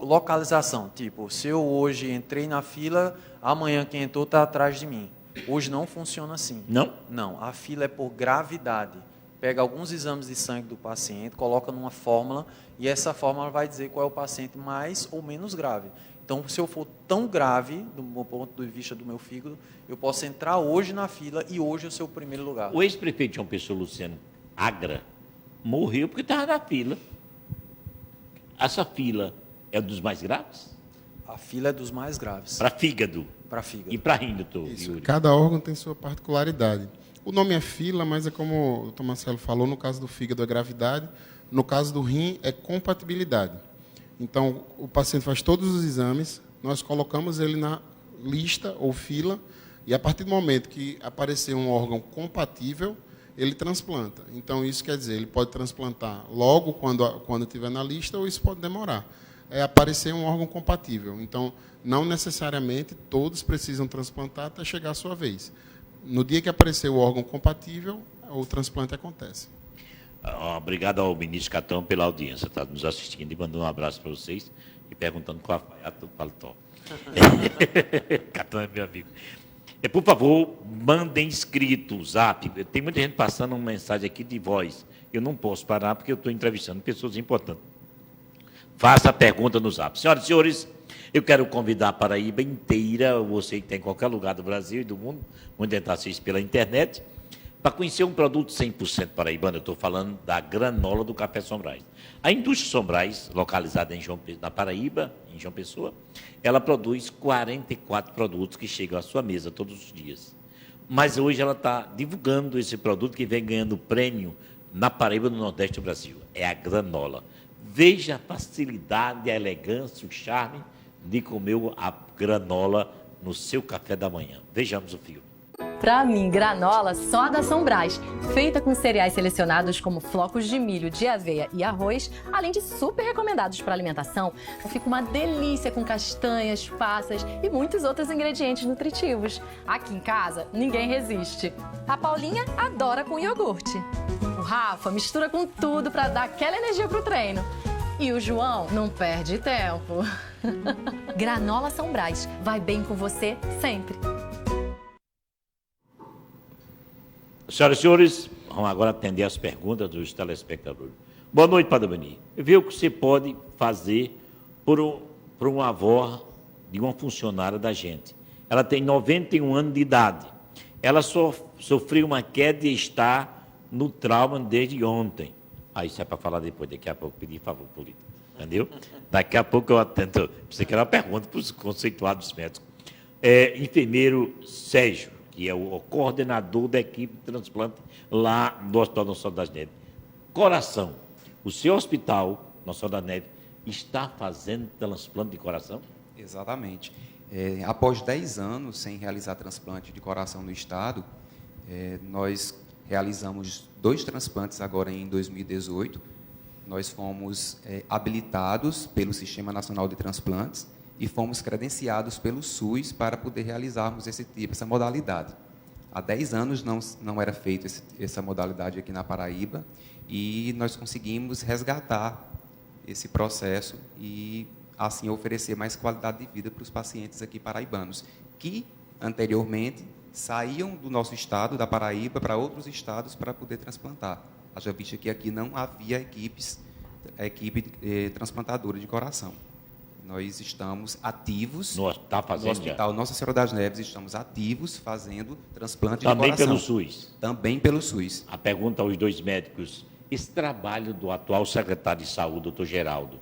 localização. Tipo, se eu hoje entrei na fila, amanhã quem entrou está atrás de mim. Hoje não funciona assim. Não? Não, a fila é por gravidade. Pega alguns exames de sangue do paciente, coloca numa fórmula, e essa fórmula vai dizer qual é o paciente mais ou menos grave. Então, se eu for tão grave, do ponto de vista do meu fígado, eu posso entrar hoje na fila e hoje eu ser o primeiro lugar. O ex-prefeito de João Pessoa, Luciano Agra, morreu porque estava na fila. Essa fila é dos mais graves? A fila é dos mais graves. Para fígado? Para fígado. E para rim, doutor Yuri? Cada órgão tem sua particularidade. O nome é fila, mas é como o doutor Marcelo falou, no caso do fígado é gravidade, no caso do rim é compatibilidade. Então, o paciente faz todos os exames, nós colocamos ele na lista ou fila, e a partir do momento que aparecer um órgão compatível, ele transplanta. Então, isso quer dizer, ele pode transplantar logo quando estiver na lista, ou isso pode demorar. É aparecer um órgão compatível. Então, não necessariamente todos precisam transplantar até chegar a sua vez. No dia que aparecer o órgão compatível, o transplante acontece. Obrigado ao ministro Catão pela audiência, está nos assistindo e mandando um abraço para vocês e perguntando qual é a paletó. Catão é meu amigo. Por favor, mandem escrito o zap. Tem muita gente passando uma mensagem aqui de voz. Eu não posso parar porque eu estou entrevistando pessoas importantes. Faça a pergunta no zap. Senhoras e senhores, eu quero convidar a Paraíba inteira, você que está em qualquer lugar do Brasil e do mundo, onde tentar assistir pela internet, para conhecer um produto 100% paraibano. Eu estou falando da granola do Café Sombrais. A indústria Sombrais, localizada na Paraíba, em João Pessoa, ela produz 44 produtos que chegam à sua mesa todos os dias. Mas hoje ela está divulgando esse produto que vem ganhando prêmio na Paraíba, no Nordeste do Brasil. É a granola. Veja a facilidade, a elegância, o charme de comer a granola no seu café da manhã. Vejamos o filme. Pra mim, granola só da Sombrais, feita com cereais selecionados como flocos de milho, de aveia e arroz, além de super recomendados para alimentação, fica uma delícia com castanhas, passas e muitos outros ingredientes nutritivos. Aqui em casa, ninguém resiste. A Paulinha adora com iogurte. O Rafa mistura com tudo para dar aquela energia pro treino. E o João não perde tempo. Granola Sombrais, vai bem com você sempre. Senhoras e senhores, vamos agora atender as perguntas dos telespectadores. Boa noite, Padre Beni. Vê o que você pode fazer por uma avó de uma funcionária da gente. Ela tem 91 anos de idade. Ela sofreu uma queda e está no trauma desde ontem. Isso é para falar depois, daqui a pouco, pedir favor político. Entendeu? Daqui a pouco eu atento. Você quer uma pergunta para os conceituados médicos. Enfermeiro Sérgio, que é o coordenador da equipe de transplante lá no Hospital Nossa Senhora das Neves. Coração, o seu hospital, Nossa Senhora das Neves, está fazendo transplante de coração? Exatamente. Após 10 anos sem realizar transplante de coração no Estado, nós realizamos 2 transplantes agora em 2018. Nós fomos habilitados pelo Sistema Nacional de Transplantes e fomos credenciados pelo SUS para poder realizarmos essa modalidade. Há 10 anos não era feita essa modalidade aqui na Paraíba e nós conseguimos resgatar esse processo e, assim, oferecer mais qualidade de vida para os pacientes aqui paraibanos, que, anteriormente, saíam do nosso estado, da Paraíba, para outros estados para poder transplantar. Haja visto que aqui não havia equipe transplantadora de coração. Nós estamos ativos no Hospital Nossa Senhora das Neves, estamos ativos fazendo transplante de coração. Também pelo SUS? Também pelo SUS. A pergunta aos 2 médicos, esse trabalho do atual secretário de Saúde, doutor Geraldo,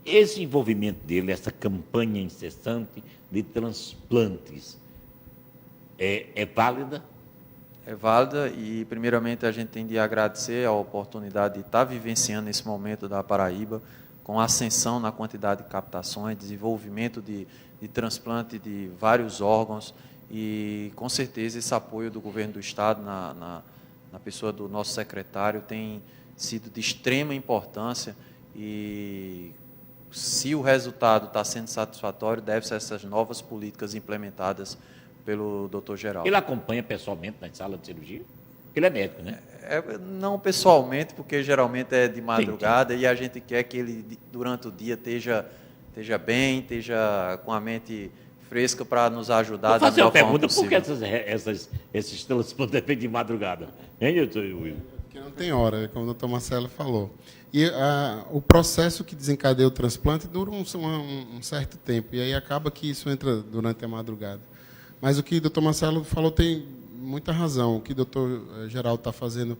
esse envolvimento dele, essa campanha incessante de transplantes, é válida? É válida e, primeiramente, a gente tem de agradecer a oportunidade de estar vivenciando esse momento da Paraíba, com ascensão na quantidade de captações, desenvolvimento de transplante de vários órgãos e, com certeza, esse apoio do governo do Estado na pessoa do nosso secretário tem sido de extrema importância e se o resultado está sendo satisfatório, deve-se a essas novas políticas implementadas pelo Dr. Geraldo. Ele acompanha pessoalmente na sala de cirurgia? Ele é médico, né? Não pessoalmente, porque geralmente é de madrugada e a gente quer que ele, durante o dia, esteja bem, esteja com a mente fresca para nos ajudar Vou fazer da uma melhor forma pergunta, por que possível. esses transplantes de madrugada? Hein, doutor Will? Porque não tem hora, como o doutor Marcelo falou. E o processo que desencadeia o transplante dura um certo tempo, e aí acaba que isso entra durante a madrugada. Mas o que o doutor Marcelo falou tem muita razão. O que o doutor Geraldo está fazendo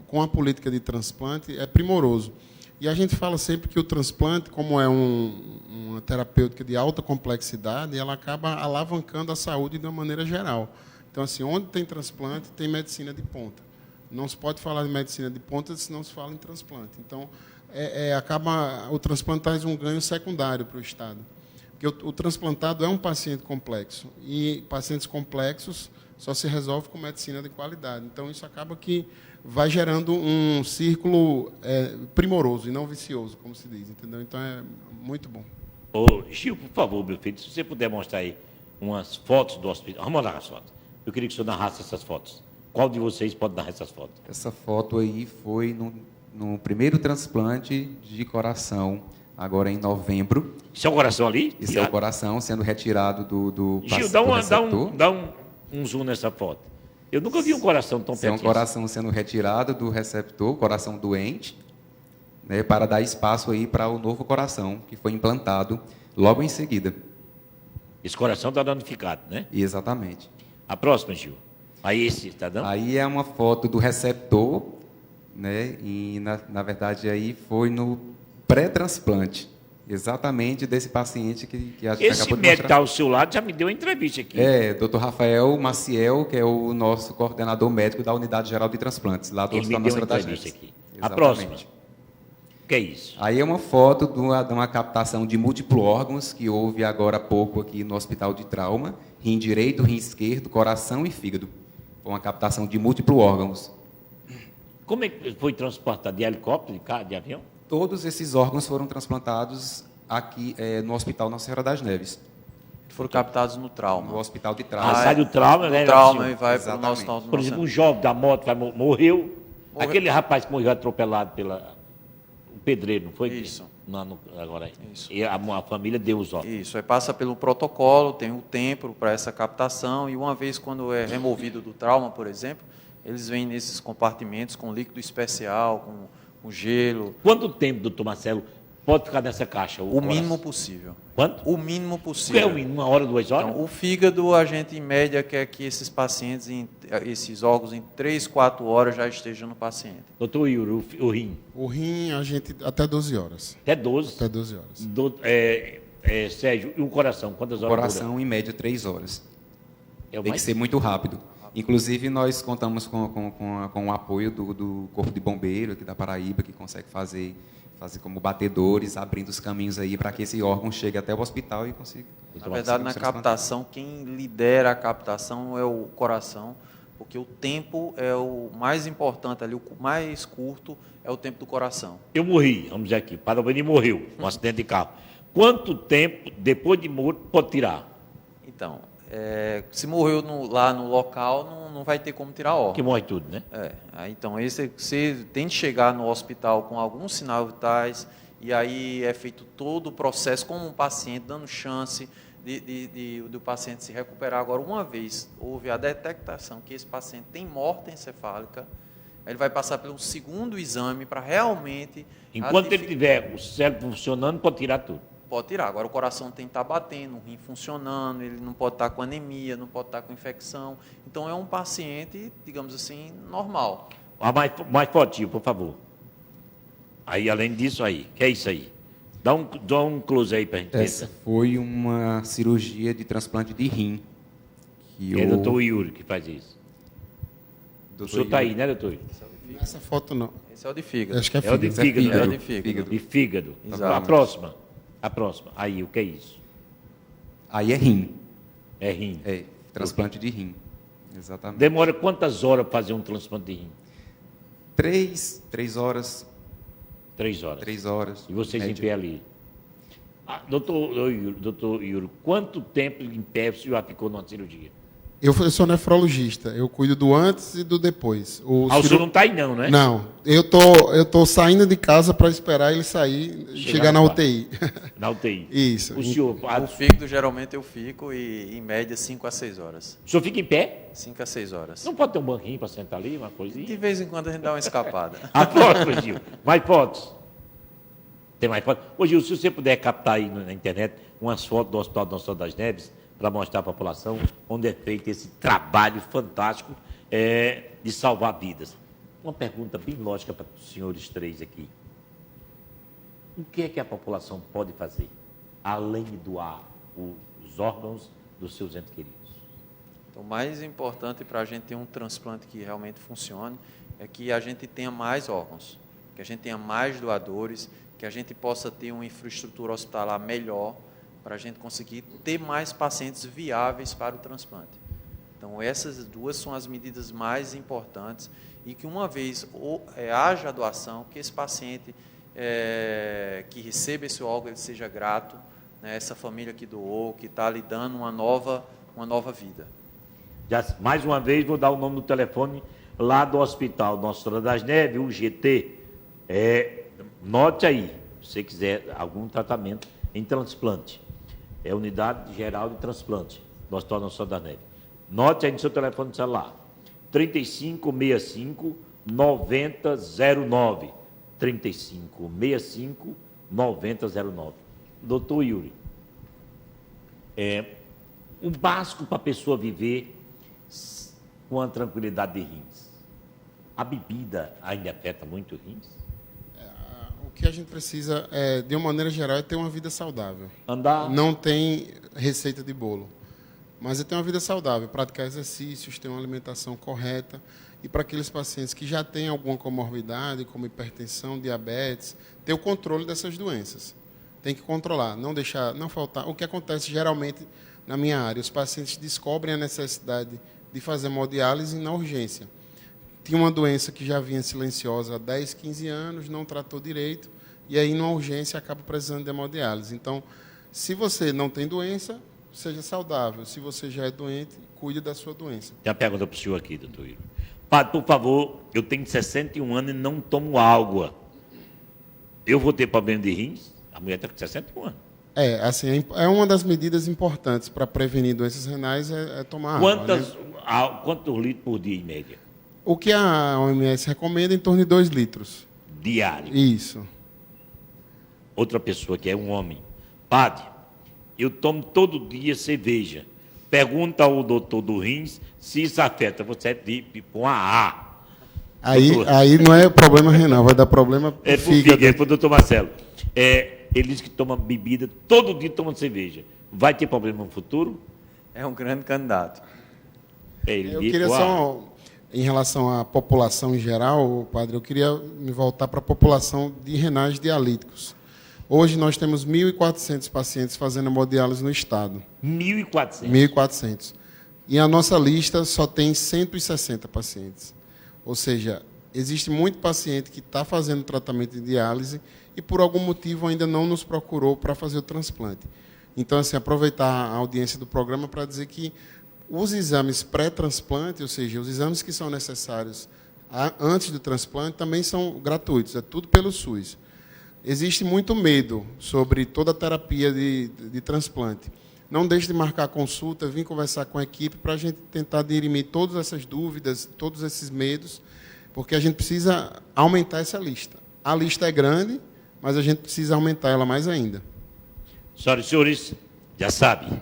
com a política de transplante é primoroso. E a gente fala sempre que o transplante, como é uma terapêutica de alta complexidade, ela acaba alavancando a saúde de uma maneira geral. Então, assim, onde tem transplante, tem medicina de ponta. Não se pode falar de medicina de ponta se não se fala em transplante. Então, o transplante traz um ganho secundário para o Estado. Porque o transplantado é um paciente complexo. E pacientes complexos só se resolve com medicina de qualidade. Então, isso acaba que vai gerando um círculo primoroso e não vicioso, como se diz. Entendeu? Então, é muito bom. Ô, Gil, por favor, meu filho, se você puder mostrar aí umas fotos do hospital. Vamos olhar as fotos. Eu queria que o senhor narrasse essas fotos. Qual de vocês pode narrar essas fotos? Essa foto aí foi no primeiro transplante de coração, agora em novembro. Isso é o coração ali? Isso é o coração sendo retirado do Gil, dá um zoom nessa foto. Eu nunca vi um coração tão perto. É um coração sendo retirado do receptor, coração doente, né, para dar espaço aí para o novo coração, que foi implantado logo em seguida. Esse coração está danificado, né? Exatamente. A próxima, Gil. Aí esse está dando? Aí é uma foto do receptor, né? E na verdade aí foi no pré-transplante, exatamente desse paciente que a gente esse acabou de médico mostrar. está ao seu lado já me deu uma entrevista aqui. Dr. Rafael Maciel, que é o nosso coordenador médico da Unidade Geral de Transplantes, lá do Ele me Hospital deu uma Nacional das entrevista Neves. aqui. A próxima. O que é isso? Aí é uma foto de uma captação de múltiplos órgãos que houve agora há pouco aqui no Hospital de Trauma, rim direito, rim esquerdo, coração e fígado. Foi uma captação de múltiplos órgãos. Como é que foi transportado? De helicóptero, de avião? Todos esses órgãos foram transplantados aqui no Hospital Nossa Senhora das Neves. Foram captados no trauma. No Hospital de Trauma. Sai do trauma, né? Trauma e vai para o nosso... Por exemplo, um jovem da moto morreu. Aquele rapaz que morreu atropelado o pedreiro, não foi? Isso. Agora, Isso. E a família deu os órgãos. Isso, aí passa pelo protocolo, tem um tempo para essa captação, e uma vez quando é removido do trauma, por exemplo, eles vêm nesses compartimentos com líquido especial, com gelo. Quanto tempo, doutor Marcelo, pode ficar nessa caixa? O mínimo possível. Quanto? O mínimo O que possível. é o mínimo? 1 hora, 2 horas? Então, o fígado, a gente, em média, quer que esses pacientes, esses órgãos, em 3, 4 horas já estejam no paciente. Doutor Yuri, o rim? O rim, a gente, até 12 horas. Até 12? Até 12 horas. Sérgio, e o coração? Quantas horas? O coração, em média, 3 horas. É o Tem mais... que ser muito rápido. Inclusive, nós contamos com o apoio do Corpo de Bombeiro aqui da Paraíba, que consegue fazer como batedores, abrindo os caminhos aí para que esse órgão chegue até o hospital e consiga. Na verdade, na captação, quem lidera a captação é o coração, porque o tempo é o mais importante ali, o mais curto é o tempo do coração. Eu morri, vamos dizer aqui, Parabéns morreu, um acidente de carro. Quanto tempo, depois de morto, pode tirar? Então, se morreu lá no local, não vai ter como tirar órgão. Que morre tudo, né? Então, você tem de chegar no hospital com alguns sinais vitais, e aí é feito todo o processo com um paciente, dando chance do paciente se recuperar. Agora, uma vez houve a detectação que esse paciente tem morte encefálica, ele vai passar pelo segundo exame para realmente... Enquanto ele tiver o cérebro funcionando, pode tirar tudo. Pode tirar. Agora, o coração tem que estar batendo, o rim funcionando, ele não pode estar com anemia, não pode estar com infecção. Então, é um paciente, digamos assim, normal. Mais fotinho, por favor. Aí, além disso aí, que é isso aí? Dá um close aí para a gente. Essa foi uma cirurgia de transplante de rim. É o doutor Yuri que faz isso. O senhor está aí, né, doutor Yuri? Essa foto não. Esse é o de fígado. Acho que é o de fígado. É o de fígado. De fígado. Exato. A próxima. Aí, o que é isso? Aí é rim. É rim. É, transplante de rim. Exatamente. Demora quantas horas para fazer um transplante de rim? 3 horas. 3 horas. 3 horas. E vocês em média. pé ali? Doutor Yuri, quanto tempo em pé você já ficou numa cirurgia? Eu sou nefrologista, eu cuido do antes e do depois. O senhor não está aí não, né? Não, eu tô saindo de casa para esperar ele sair, chegar na UTI. Na UTI. Isso. O senhor... O fígado, geralmente, eu fico em média 5 a 6 horas. O senhor fica em pé? 5 a 6 horas. Não pode ter um banquinho para sentar ali, uma coisinha? De vez em quando a gente dá uma escapada. Fotos, Gil. Mais fotos. Tem mais fotos? Ô, Gil, se você puder captar aí na internet umas fotos do Hospital Nossa Senhora das Neves, para mostrar à população onde é feito esse trabalho fantástico de salvar vidas. Uma pergunta bem lógica para os senhores 3 aqui. O que é que a população pode fazer, além de doar os órgãos dos seus entes queridos? Então, o mais importante para a gente ter um transplante que realmente funcione é que a gente tenha mais órgãos, que a gente tenha mais doadores, que a gente possa ter uma infraestrutura hospitalar melhor, para a gente conseguir ter mais pacientes viáveis para o transplante. Então, essas duas são as medidas mais importantes e que, uma vez haja a doação, que esse paciente que receba esse órgão ele seja grato, né, essa família que doou, que está lhe dando uma nova vida. Mais uma vez, vou dar o nome do telefone lá do Hospital Nossa Senhora das Neves, o GT. Note aí, se você quiser algum tratamento em transplante. É a Unidade Geral de Transplante do Hospital Nossa Senhora das Neves. Note aí no seu telefone celular. 3565-9009. 3565-9009. Doutor Yuri, o básico para a pessoa viver com a tranquilidade de rins. A bebida ainda afeta muito os rins? O que a gente precisa, de uma maneira geral, é ter uma vida saudável. Andar. Não tem receita de bolo. Mas é ter uma vida saudável, praticar exercícios, ter uma alimentação correta. E para aqueles pacientes que já têm alguma comorbidade, como hipertensão, diabetes, ter o controle dessas doenças. Tem que controlar, não deixar, não faltar. O que acontece geralmente na minha área, os pacientes descobrem a necessidade de fazer hemodiálise na urgência. Tinha uma doença que já vinha silenciosa há 10, 15 anos, não tratou direito, e aí, numa urgência, acaba precisando de hemodiálise. Então, se você não tem doença, seja saudável. Se você já é doente, cuide da sua doença. Tem uma pergunta para o senhor aqui, doutor Yuri. Padre, por favor, eu tenho 61 anos e não tomo água. Eu vou ter problema de rins? A mulher está com 61 anos. É uma das medidas importantes para prevenir doenças renais é tomar água. Quantos litros por dia, em média? O que a OMS recomenda é em torno de 2 litros. Diário? Isso. Outra pessoa que é um homem. Padre, eu tomo todo dia cerveja. Pergunta ao doutor do rins se isso afeta. Você com a A. Aí não é problema renal, vai dar problema pro fígado. É para o doutor Marcelo. Ele diz que toma bebida, todo dia toma cerveja. Vai ter problema no futuro? É um grande candidato. Eu queria só, em relação à população em geral, padre, eu queria me voltar para a população de renais dialíticos. Hoje nós temos 1.400 pacientes fazendo hemodiálise no estado. 1.400? 1.400. E a nossa lista só tem 160 pacientes. Ou seja, existe muito paciente que está fazendo tratamento de diálise e por algum motivo ainda não nos procurou para fazer o transplante. Então, assim, aproveitar a audiência do programa para dizer que os exames pré-transplante, ou seja, os exames que são necessários antes do transplante, também são gratuitos, é tudo pelo SUS. Existe muito medo sobre toda a terapia de transplante. Não deixe de marcar a consulta, vir conversar com a equipe para a gente tentar dirimir todas essas dúvidas, todos esses medos, porque a gente precisa aumentar essa lista. A lista é grande, mas a gente precisa aumentar ela mais ainda. Senhoras e senhores, já sabem,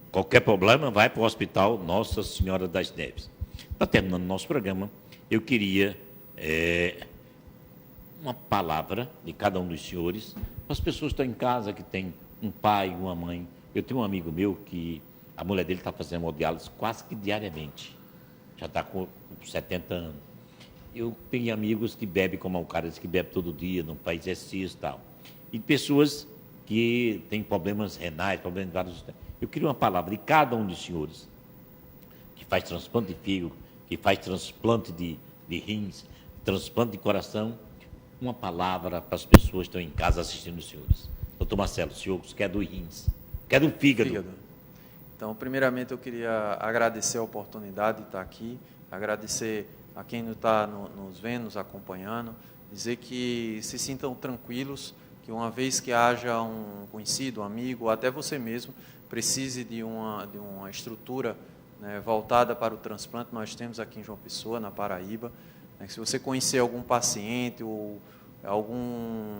qualquer problema vai para o Hospital Nossa Senhora das Neves. Para terminando o nosso programa, eu queria uma palavra de cada um dos senhores, para as pessoas que estão em casa, que têm um pai, uma mãe. Eu tenho um amigo meu que a mulher dele está fazendo hemodiálise quase que diariamente. Já está com 70 anos. Eu tenho amigos que bebem como o cara, que bebe todo dia, não faz exercício e tal. E pessoas que têm problemas renais, problemas de vários... Eu queria uma palavra de cada um dos senhores que faz transplante de fígado, que faz transplante de rins, transplante de coração. uma palavra para as pessoas que estão em casa assistindo os senhores. Doutor Marcelo, o senhor quer do rins, quer do fígado. Então, primeiramente, eu queria agradecer a oportunidade de estar aqui, agradecer a quem está nos vendo, nos acompanhando, dizer que se sintam tranquilos, que uma vez que haja um conhecido, um amigo, ou até você mesmo, precise de uma estrutura, né, voltada para o transplante, nós temos aqui em João Pessoa, na Paraíba. Né, se você conhecer algum paciente ou alguma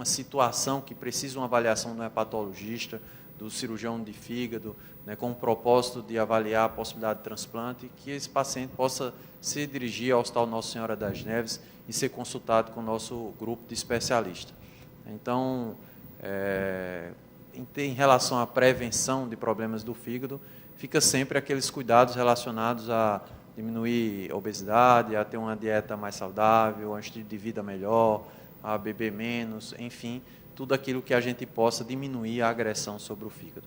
situação que precisa de uma avaliação do hepatologista, do cirurgião de fígado, né, com o propósito de avaliar a possibilidade de transplante, que esse paciente possa se dirigir ao Hospital Nossa Senhora das Neves e ser consultado com o nosso grupo de especialistas. Então, em relação à prevenção de problemas do fígado, fica sempre aqueles cuidados relacionados a diminuir a obesidade, a ter uma dieta mais saudável, um estilo de vida melhor, a beber menos, enfim, tudo aquilo que a gente possa diminuir a agressão sobre o fígado.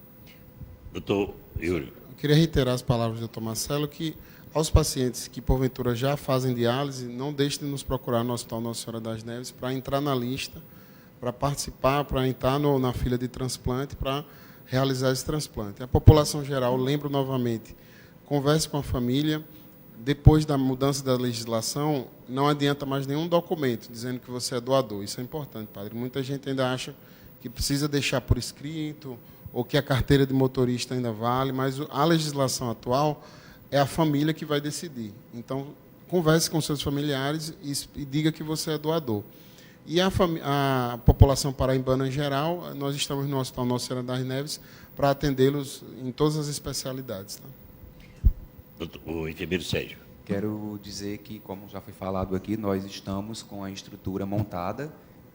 Doutor Yuri. Eu queria reiterar as palavras do doutor Marcelo, que aos pacientes que, porventura, já fazem diálise, não deixem de nos procurar no Hospital Nossa Senhora das Neves para entrar na lista, para participar, para entrar na fila de transplante, para realizar esse transplante. A população geral, lembro novamente, converse com a família. Depois da mudança da legislação, não adianta mais nenhum documento dizendo que você é doador. Isso é importante, padre. Muita gente ainda acha que precisa deixar por escrito ou que a carteira de motorista ainda vale, mas a legislação atual é a família que vai decidir. Então, converse com seus familiares e diga que você é doador. E a população paraibana em geral, nós estamos no Hospital Nossa Senhora das Neves para atendê-los em todas as especialidades. Tá? O enfermeiro Sérgio. Quero dizer que, como já foi falado aqui, nós estamos com a estrutura montada,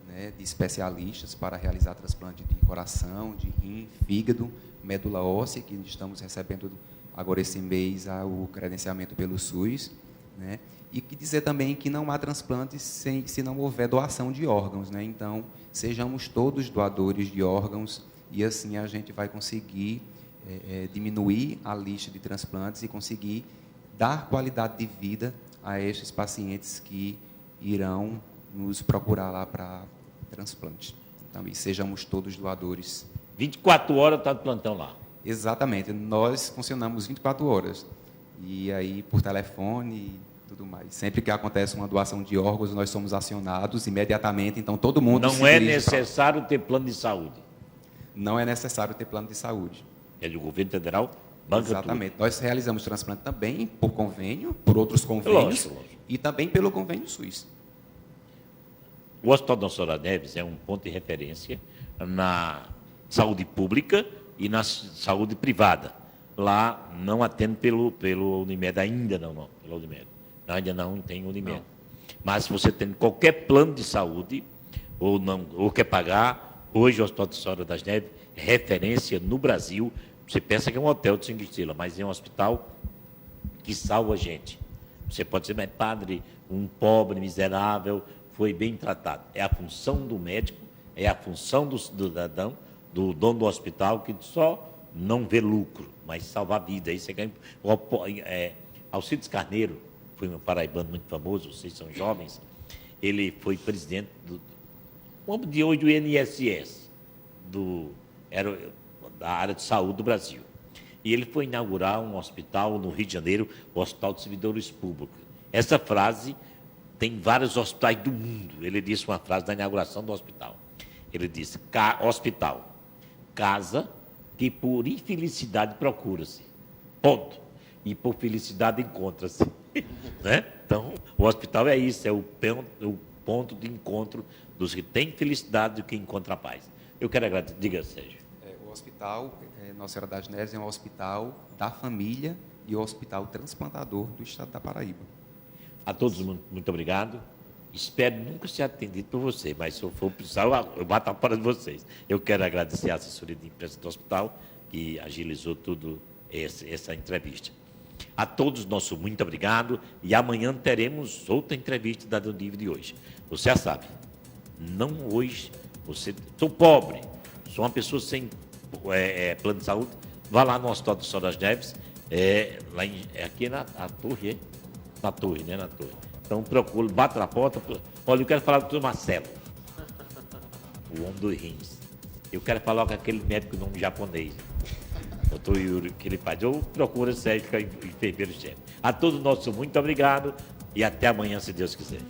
né, de especialistas para realizar transplante de coração, de rim, fígado, medula óssea, que estamos recebendo agora esse mês o credenciamento pelo SUS, né? E que dizer também que não há transplante se não houver doação de órgãos, né? Então, sejamos todos doadores de órgãos e assim a gente vai conseguir diminuir a lista de transplantes e conseguir dar qualidade de vida a estes pacientes que irão nos procurar lá para transplante. Então, e sejamos todos doadores. 24 horas está de plantão lá. Exatamente. Nós funcionamos 24 horas. E aí, por telefone e tudo mais. Sempre que acontece uma doação de órgãos, nós somos acionados imediatamente. Então, todo mundo Não é necessário ter plano de saúde. Não é necessário ter plano de saúde. É do governo federal? Banca Exatamente. tudo. Nós realizamos transplante também por convênio, por outros convênios, Lógico. E também pelo convênio SUS. O Hospital Nossa Senhora Neves é um ponto de referência na saúde pública e na saúde privada. Lá não atende pelo Unimed, ainda não, pelo Unimed. Ainda não tem Unimed. Não. Mas se você tem qualquer plano de saúde ou quer pagar, hoje o Hospital Nossa Senhora das Neves é referência no Brasil. Você pensa que é um hotel de 5 estrelas, mas é um hospital que salva a gente. Você pode dizer, mas padre, um pobre, miserável, foi bem tratado. É a função do médico, é a função do cidadão, do dono do hospital, que só não vê lucro, mas salvar a vida. Aí você ganha. Alcides Carneiro foi um paraibano muito famoso, vocês são jovens, ele foi presidente de hoje do INSS, da área de saúde do Brasil. E ele foi inaugurar um hospital no Rio de Janeiro, o Hospital de Servidores Públicos. Essa frase tem vários hospitais do mundo. Ele disse uma frase da inauguração do hospital. Ele disse, hospital, casa que por infelicidade procura-se. Ponto. E por felicidade encontra-se. Né? Então, o hospital é isso, é o ponto de encontro dos que têm felicidade e que encontram a paz. Eu quero agradecer. Diga, Sérgio. O hospital Nossa Senhora das Neves é um hospital da família e o hospital transplantador do estado da Paraíba. A todos, muito obrigado. Espero nunca ser atendido por você, mas se eu for precisar, eu bato a porta de vocês. Eu quero agradecer a assessoria de imprensa do hospital, que agilizou tudo essa entrevista. A todos, nosso muito obrigado. E amanhã teremos outra entrevista da do livro de hoje. Você já sabe, não hoje, sou pobre, sou uma pessoa sem plano de saúde, vá lá no Hospital do Sol das Neves, aqui na torre, na torre. Então procura, bate na porta. Olha, eu quero falar com o Dr. Marcelo, o homem dos rins. Eu quero falar com aquele médico nome japonês, Dr. Yuri, que ele faz. Ou procura Sérgio, que é enfermeiro-chefe. A todos nós, muito obrigado e até amanhã, se Deus quiser.